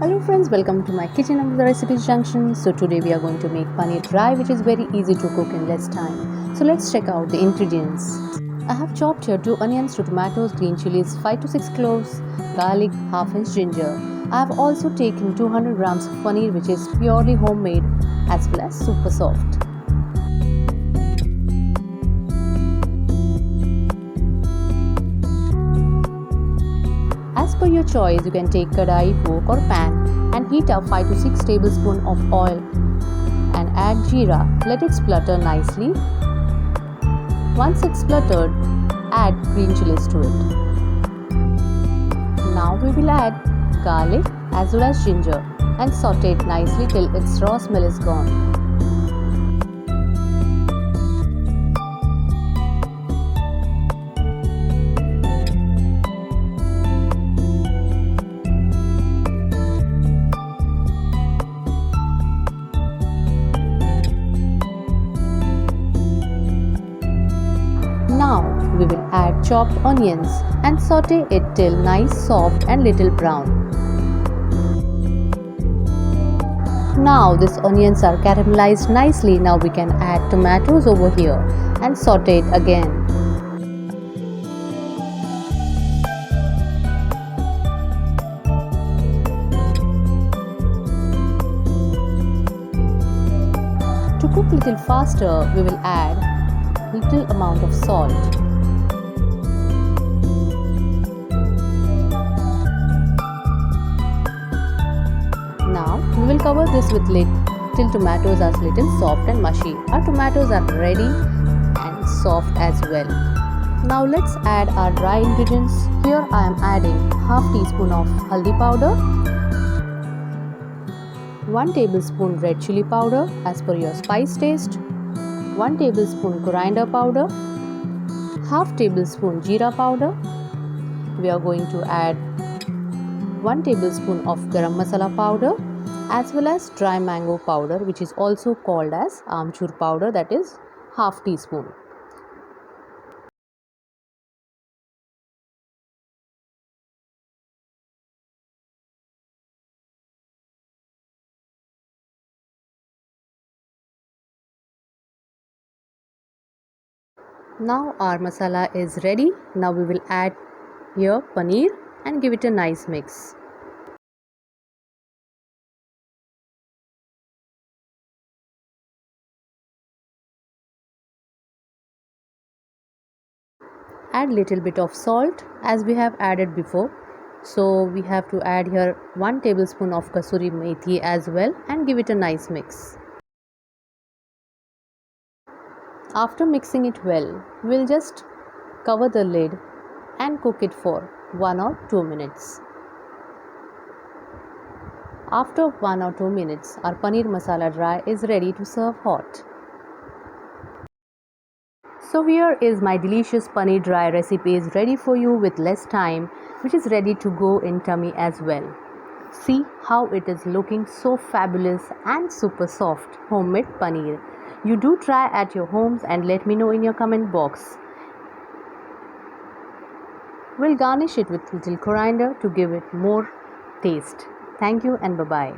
Hello friends, welcome to my kitchen under the recipes junction. So today we are going to make paneer dry, which is very easy to cook in less time. So let's check out the ingredients. I have chopped here 2 onions, 2 tomatoes, green chilies, 5 to 6 cloves, garlic, half inch ginger. I have also taken 200 grams of paneer, which is purely homemade as well as super soft. As per your choice, you can take kadai, wok or pan and heat up 5 to 6 tablespoons of oil and add jeera. Let it splutter nicely. Once it's spluttered, add green chilies to it. Now we will add garlic as well as ginger and saute it nicely till its raw smell is gone. Now we will add chopped onions and saute it till nice soft and little brown. Now these onions are caramelized nicely. Now we can add tomatoes over here and saute it again. To cook little faster, we will add little amount of salt. Now we will cover this with lid till tomatoes are little soft and mushy. Our tomatoes are ready and soft as well. Now let's add our dry ingredients. Here I am adding half teaspoon of haldi powder, 1 tablespoon red chili powder as per your spice taste, 1 tablespoon coriander powder, half tablespoon jeera powder. We are going to add 1 tablespoon of garam masala powder as well as dry mango powder, which is also called as amchur powder, that is half teaspoon. Now our masala is ready. Now we will add here paneer and give it a nice mix. Add little bit of salt as we have added before. So we have to add here 1 tablespoon of kasuri methi as well and give it a nice mix. After mixing it well, we'll just cover the lid and cook it for 1 or 2 minutes. After 1 or 2 minutes, our paneer masala dry is ready to serve hot. So here is my delicious paneer dry recipe is ready for you with less time, which is ready to go in tummy as well. See how it is looking so fabulous and super soft homemade paneer. You do try at your homes and let me know in your comment box. We'll garnish it with little coriander to give it more taste. Thank you and bye-bye.